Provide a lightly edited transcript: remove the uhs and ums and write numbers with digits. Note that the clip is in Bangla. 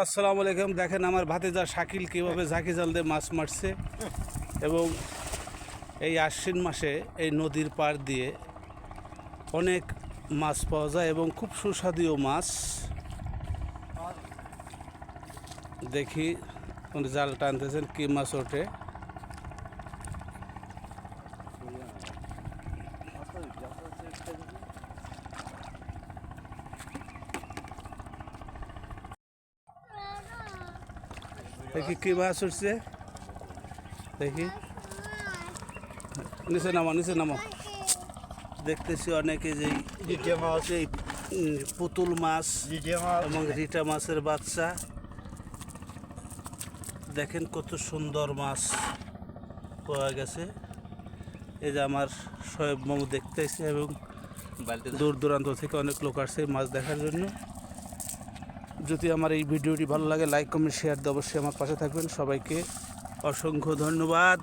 আসসালামু আলাইকুম। দেখেন আমার ভাতিজা শাকিল কীভাবে ঝাঁকি জাল দিয়ে মাছ মারছে। এবং এই আশ্বিন মাসে এই নদীর পাড় দিয়ে অনেক মাছ পাওয়া যায় এবং খুব সুস্বাদু মাছ। দেখি উনি জাল টানতেছেন, কী মাছ ওঠে। দেখি কী মাছ উঠছে, দেখি। নিচে নামো, নিচে নামো। দেখতেছি অনেকে যে এই পুতুল মাছ এবং রিটা মাছের বাচ্চা। দেখেন কত সুন্দর মাছ পাওয়া গেছে। এই যে আমার শোয়েব মামু দেখতেছে এবং দূর দূরান্ত থেকে অনেক লোক আসছে মাছ দেখার জন্য। যদি আমার এই ভিডিওটি ভালো লাগে, লাইক কমেন্ট শেয়ার দিয়ে অবশ্যই আমার পাশে থাকবেন। সবাইকে অসংখ্য ধন্যবাদ।